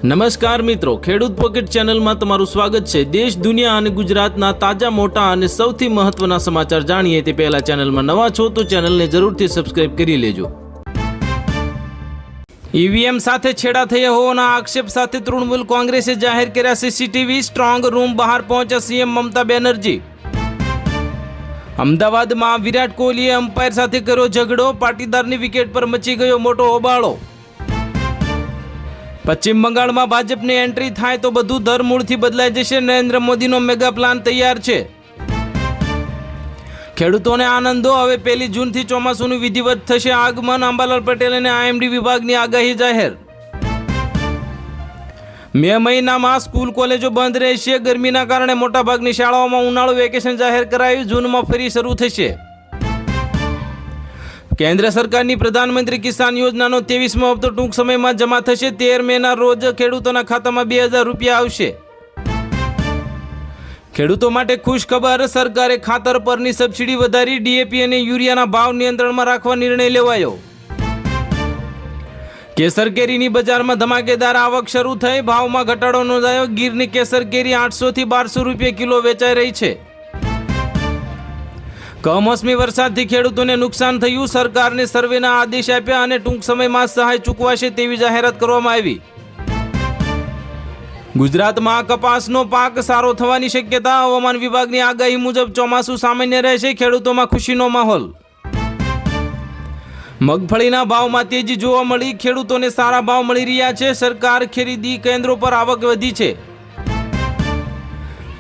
નમસ્કાર મિત્રો, ખેડૂત પોકેટ ચેનલમાં તમારું સ્વાગત છે। દેશ, દુનિયા અને ગુજરાતના તાજા, મોટા અને સૌથી મહત્વના સમાચાર જાણીએ તે પહેલા ચેનલમાં નવા છો તો ચેનલને જરૂરથી સબસ્ક્રાઇબ કરી લેજો। ઈવીએમ સાથે છેડા થયા હોવાના આક્ષેપ સાથે તૃણમૂલ કોંગ્રેસે જાહેર કર્યા સીસીટીવી સ્ટ્રોંગ રૂમ બહાર પહોંચ્યા સીએમ મમતા બેનર્જી। અમદાવાદમાં વિરાટ કોહલીએ અમ્પાયર સાથે કર્યો ઝઘડો, પાટીદારની વિકેટ પર મચી ગયો મોટો હોબાળો। પશ્ચિમ બંગાળમાં ભાજપની એન્ટ્રી થાય તો બધું ધરમૂળથી બદલાઈ જશે, નરેન્દ્ર મોદીનો મેગા પ્લાન તૈયાર છે। ખેડૂતોને આનંદો, હવે 1 જૂનથી ચોમાસુનું વિધિવત થશે આગમન, અંબાલાલ પટેલ અને આઈએમડી વિભાગની આગાહી જાહેર। મે મહિનામાં સ્કૂલ કોલેજો બંધ રહેશે, ગરમીના કારણે મોટાભાગની શાળાઓમાં ઉનાળુ વેકેશન જાહેર કરાયું, જૂનમાં ફરી શરૂ થશે। કેન્દ્ર સરકારની પ્રધાનમંત્રી કિસાન યોજનાનો 23મો હપ્તો ટૂંક સમયમાં જમા થશે। 13 મેના રોજ ખેડૂતોના ખાતામાં 2000 રૂપિયા આવશે। ખેડૂતો માટે ખુશ ખબર, સરકારે ખાતર પરની સબસિડી વધારી, ડીએપી અને યુરિયાના ભાવ નિયંત્રણમાં રાખવા નિર્ણય લેવાયો। કેસર કેરીની બજારમાં ધમાકેદાર આવક શરૂ થઈ, ભાવમાં ઘટાડો નોંધાયો। ગીરની કેસર કેરી 800 થી 1200 રૂપિયા કિલો વેચાઈ રહી છે। કમોસમી વરસાદથી ખેડૂતોને નુકસાન થયું, સરકારને સર્વેના આદેશ આપ્યા અને ટૂંક સમયમાં સહાય ચૂકવાશે તેવી જાહેરાત કરવામાં આવી। ગુજરાતમાં કપાસનો પાક સારો થવાની શક્યતા, હવામાન વિભાગની આગાહી મુજબ ચોમાસું સામાન્ય રહેશે, ખેડૂતોમાં ખુશીનો માહોલ। મગફળીના ભાવમાં તેજી જોવા મળી, ખેડૂતોને સારા ભાવ મળી રહ્યા છે, સરકાર ખરીદી કેન્દ્રો પર આવક વધી છે।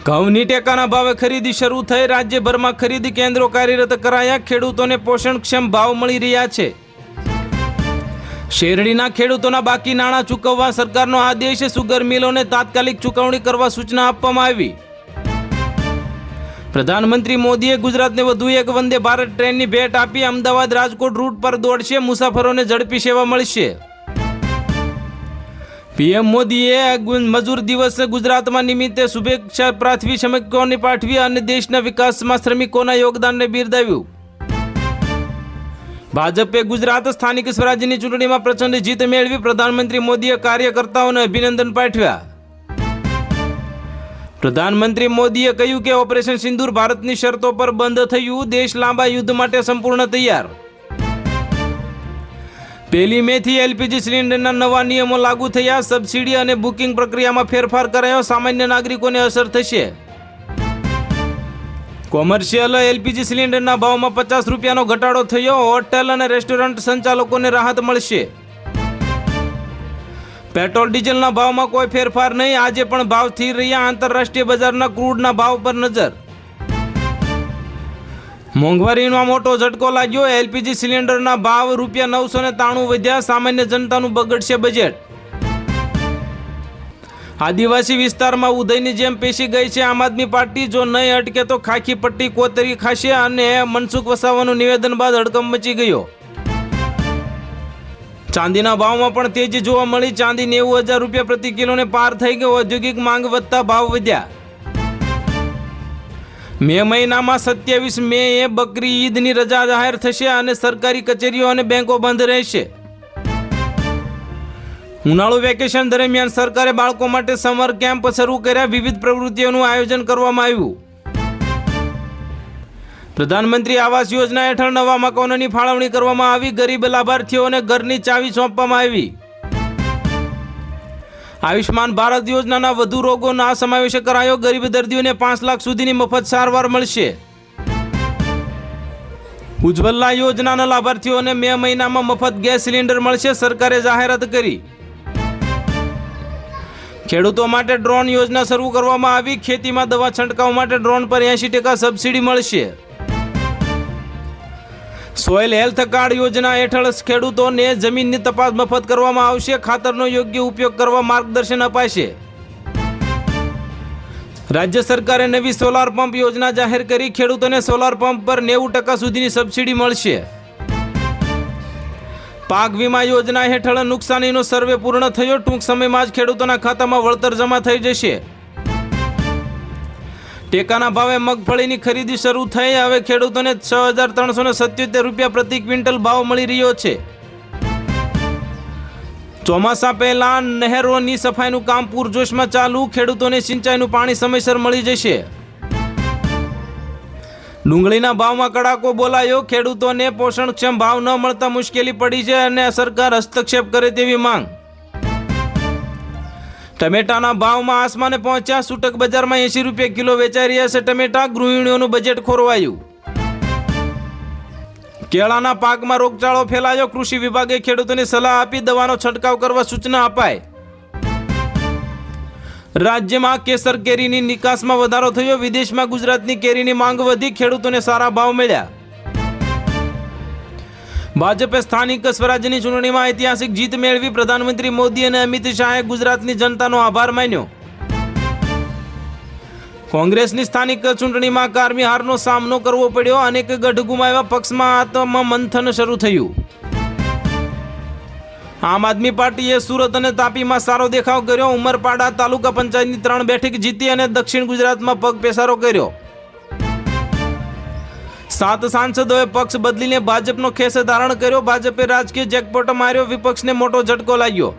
ઘઉંની ટેકાના ભાવે ખરીદી શરૂ થઈ, રાજ્યભરમાં ખરીદી કેન્દ્રો કાર્યરત કરાયા, ખેડૂતોને પોષણક્ષમ ભાવ મળી રહ્યા છે। શેરડીના ખેડૂતોના બાકી નાણાં ચૂકવવા સરકારનો આદેશ, સુગર મિલોને તાત્કાલિક ચૂકવણી કરવા સૂચના આપવામાં આવી। પ્રધાનમંત્રી મોદીએ ગુજરાતને વધુ એક વંદે ભારત ટ્રેનની ભેટ આપી, અમદાવાદ રાજકોટ રૂટ પર દોડશે, મુસાફરોને ઝડપી સેવા મળશે। પીએમ મોદીએ મજૂર દિવસ ગુજરાતમાં નિમિત્તે શુભેચ્છા પાઠવી, શ્રમિકોને પાઠવી અને દેશના વિકાસમાં શ્રમિકોના યોગદાનને બિરદાવ્યું। ભાજપે ગુજરાત સ્થાનિક સ્વરાજ્યની ચૂંટણીમાં પ્રચંડ જીત મેળવી, પ્રધાનમંત્રી મોદીએ કાર્યકર્તાઓને અભિનંદન પાઠવ્યા। પ્રધાનમંત્રી મોદીએ કહ્યું કે ઓપરેશન સિંદૂર ભારતની શરતો પર બંધ થયું, દેશ લાંબા યુદ્ધ માટે સંપૂર્ણ તૈયાર। 1 મેથી એલપીજી સિલિન્ડરના નવા નિયમો લાગુ થયા, સબસિડી અને બુકિંગ પ્રક્રિયામાં ફેરફાર કરાયો, સામાન્ય નાગરિકોને અસર થશે। કોમર્શિયલ એલપીજી સિલિન્ડરના ભાવમાં 50 રૂપિયાનો ઘટાડો થયો, હોટેલ અને રેસ્ટોરન્ટ સંચાલકોને રાહત મળશે। પેટ્રોલ ડીઝલના ભાવમાં કોઈ ફેરફાર નહીં, આજે પણ ભાવ સ્થિર રહ્યા, આંતરરાષ્ટ્રીય બજારના ક્રૂડના ભાવ પર નજર। મોંઘવારીનો મોટો ઝટકો લાગ્યો, એલપીજી સિલિન્ડરના ભાવ ₹993 વધ્યા, સામાન્ય જનતાનું બગડશે બજેટ। આદિવાસી વિસ્તારમાં ઉદયની જેમ પેશી ગઈ છે આમ આદમી પાર્ટી, જો નહીં અટકે તો ખાખી પટ્ટી કોતરી ખાશે અને મનસુખ વસાવાનું નિવેદન બાદ હડકંપ મચી ગયો। ચાંદીના ભાવમાં પણ તેજી જોવા મળી, ચાંદી 90,000 રૂપિયા પ્રતિ કિલોને પાર થઈ ગયો, ઔદ્યોગિક માંગ વધતા ભાવ વધ્યા। મે મહિનામાં 27 મેએ બકરી ઈદની રજા જાહેર થશે અને સરકારી કચેરીઓ અને બેંકો બંધ રહેશે। ઉનાળુ વેકેશન દરમિયાન સરકારે બાળકો માટે સમર કેમ્પ શરૂ કર્યા, વિવિધ પ્રવૃત્તિઓનું આયોજન કરવામાં આવ્યું। પ્રધાનમંત્રી આવાસ યોજના હેઠળ નવા મકાનોની ફાળવણી કરવામાં આવી, ગરીબ લાભાર્થીઓને ઘરની ચાવી સોંપવામાં આવી। આયુષ્માન ભારત યોજનાના વધુ રોગોના સમાવેશ કરાયો, ગરીબ દર્દીઓને 5 લાખ સુધીની મફત સારવાર મળશે। ઉજ્જવલા યોજનાના લાભાર્થીઓને મે મહિનામાં મફત ગેસ સિલિન્ડર મળશે, સરકારે જાહેરાત કરી। ખેડૂતો માટે ડ્રોન યોજના શરૂ કરવામાં આવી, ખેતીમાં દવા છંટકાવ માટે ડ્રોન પર 80% સબસિડી મળશે। સોઇલ હેલ્થ કાર્ડ યોજના હેઠળ ખેડૂતોને જમીનની તપાસ મફત કરવામાં આવશે, ખાતરનો યોગ્ય ઉપયોગ કરવા માર્ગદર્શન અપાશે। રાજ્ય સરકારે નવી સોલાર પંપ યોજના જાહેર કરી, ખેડૂતોને સોલાર પંપ પર 90% સુધીની સબસિડી મળશે। પાક વીમા યોજના હેઠળ નુકસાનીનો સર્વે પૂર્ણ થયો, ટૂંક સમયમાં જ ખેડૂતોના ખાતામાં વળતર જમા થઈ જશે। ટેકાના ભાવે મગફળીની ખરીદી શરૂ થઈ, હવે ખેડૂતોને 6,377 રૂપિયા પ્રતિ ક્વિન્ટલ ભાવ મળી રહ્યો છે। ચોમાસા પહેલા નહેરોની સફાઈનું કામ પૂરજોશમાં ચાલુ, ખેડૂતોને સિંચાઈનું પાણી સમયસર મળી જશે. ડુંગળીના ભાવમાં કડાકો બોલાયો, ખેડૂતોને પોષણક્ષમ ભાવ ન મળતા મુશ્કેલી પડી છે અને સરકાર હસ્તક્ષેપ કરે તેવી માંગ. ટમેટાના ભાવમાં આસમાને પહોંચ્યા, છૂટક બજારમાં 80 રૂપિયા કિલો વેચાઈ રહ્યા છે ટમેટા, ગૃહિણીઓનું બજેટ ખોરવાયું. કેળાના પાકમાં રોગચાળો ફેલાયો, કૃષિ વિભાગે ખેડૂતોને સલાહ આપી દવાનો છંટકાવ કરવા સૂચના અપાઈ. રાજ્યમાં કેસર કેરીની નિકાસમાં વધારો થયો, વિદેશમાં ગુજરાતની કેરીની માંગ વધી, ખેડૂતોને સારા ભાવ મળ્યા. ભાજપે સ્થાનિક સ્વરાજ્યની ચૂંટણીમાં ઐતિહાસિક જીત મેળવી, પ્રધાનમંત્રી મોદી અને અમિત શાહે ગુજરાતની જનતાનો આભાર માન્યો. કોંગ્રેસની સ્થાનિક ચૂંટણીમાં કારમી હારનો સામનો કરવો પડ્યો, અનેક ગઢ ગુમાવ્યા, પક્ષમાં આત્મમંથન શરૂ થયું. આમ આદમી પાર્ટીએ સુરત અને તાપીમાં સારો દેખાવ કર્યો, ઉમરપાડા તાલુકા પંચાયતની 3 બેઠક જીતી અને દક્ષિણ ગુજરાતમાં પગ પેસારો કર્યો. 7 સાંસદોએ પક્ષ બદલીને ભાજપનો ખેસ ધારણ કર્યો, ભાજપે રાજકીય જેકપોટ માર્યો, વિપક્ષને મોટો ઝટકો લાગ્યો.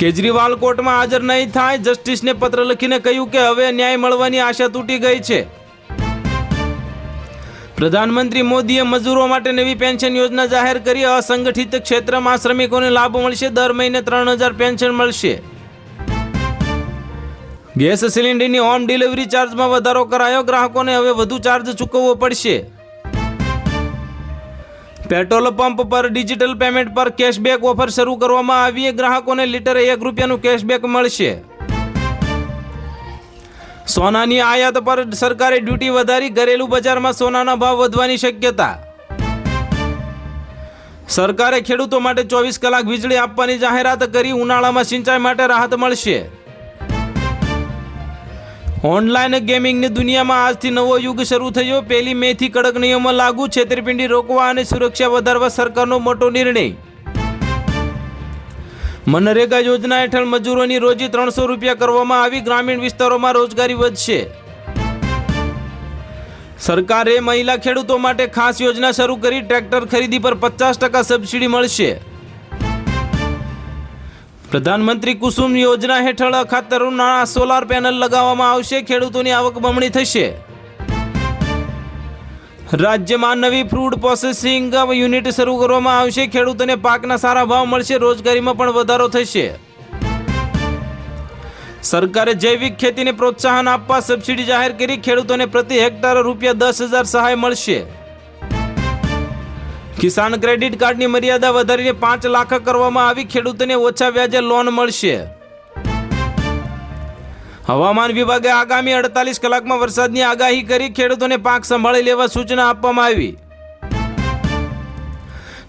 કેજરીવાલ કોર્ટમાં હાજર નહીં થાય, જસ્ટિસને પત્ર લખીને કહ્યું કે હવે ન્યાય મળવાની આશા તૂટી ગઈ છે. પ્રધાનમંત્રી મોદીએ મજૂરો માટે નવી પેન્શન યોજના જાહેર કરી, અસંગઠિત ક્ષેત્રમાં શ્રમિકોને લાભ મળશે, દર મહિને 3000 પેન્શન મળશે. ગેસ સિલિન્ડરની હોમ ડિલિવરી ચાર્જમાં વધારો કરાયો, ગ્રાહકોને હવે વધુ ચાર્જ ચૂકવવો પડશે. પેટ્રોલ પંપ પર ડિજિટલ પેમેન્ટ પર કેશબેક ઓફર શરૂ કરવામાં આવી, ગ્રાહકોને લીટરે 1 રૂપિયાનું કેશબેક મળશે. સોનાની આયાત પર સરકારે ડ્યુટી વધારી, ઘરેલું બજારમાં સોનાના ભાવ વધવાની શક્યતા. સરકારે ખેડૂતો માટે 24 કલાક વીજળી આપવાની જાહેરાત કરી, ઉનાળામાં સિંચાઈ માટે રાહત મળશે. ઓનલાઈન ગેમિંગની દુનિયામાં આજથી નવો યુગ શરૂ થયો, 1 મે થી કડક નિયમો લાગુ, છેતરપિંડી રોકવા અને સુરક્ષા વધારવા સરકારનો મોટો નિર્ણય. મનરેગા યોજના હેઠળ મજૂરોની રોજી 300 રૂપિયા કરવામાં આવી, ગ્રામીણ વિસ્તારોમાં રોજગારી વધશે. સરકારે મહિલા ખેડૂતો માટે ખાસ યોજના શરૂ કરી, ટ્રેક્ટર ખરીદી પર 50% સબસિડી મળશે. પ્રધાનમંત્રી કુસુમ યોજના હેઠળ ખાતરોના સોલાર પેનલ લગાવવામાં આવશે, ખેડૂતોની આવક બમણી થશે. રાજ્યમાં નવી ફૂડ પ્રોસેસિંગ યુનિટ શરૂ કરવામાં આવશે, ખેડૂતોને પાકના સારા ભાવ મળશે, રોજગારીમાં પણ વધારો થશે. સરકારે જૈવિક ખેતીને પ્રોત્સાહન આપવા સબસિડી જાહેર કરી, ખેડૂતોને પ્રતિ હેક્ટર ₹10,000 સહાય મળશે. કિસાન ક્રેડિટ કાર્ડની મર્યાદા વધારીને 5 લાખ કરવામાં આવી, ખેડૂતોને ઓછા વ્યાજે લોન મળશે. હવામાન વિભાગે આગામી 48 કલાકમાં વરસાદની આગાહી કરી, ખેડૂતોને પાક સંભાળી લેવા સૂચના આપવામાં આવી.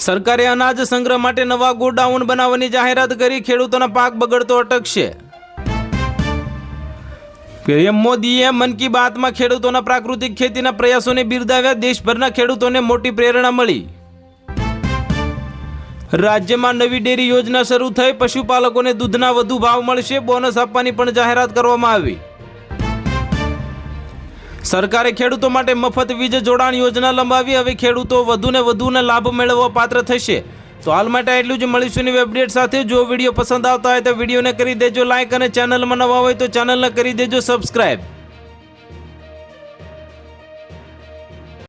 સરકારે અનાજ સંગ્રહ માટે નવા ગોડાઉન બનાવવાની જાહેરાત કરી, ખેડૂતોના પાક બગડતો અટકશે. પીએમ મોદીએ મન કી બાતમાં ખેડૂતોના પ્રાકૃતિક ખેતીના પ્રયાસોને બિરદાવ્યા, દેશભરના ખેડૂતોને મોટી પ્રેરણા મળી. રાજ્યમાં નવી ડેરી યોજના શરૂ થઈ, પશુપાલકોને દૂધના વધુ ભાવ મળશે, બોનસ આપવાની પણ જાહેરાત કરવામાં આવી. સરકારે ખેડૂતો માટે મફત વીજ જોડાણ યોજના લંબાવી, હવે ખેડૂતો વધુને વધુને લાભ મેળવવા પાત્ર થશે. તો હાલ માટે એટલું જ, મળીશું નવી અપડેટ સાથે. જો વિડીયો પસંદ આવતા હોય તો વિડીયોને કરી દેજો લાઈક અને ચેનલમાં નવા હોય તો ચેનલને કરી દેજો સબસ્ક્રાઈબ.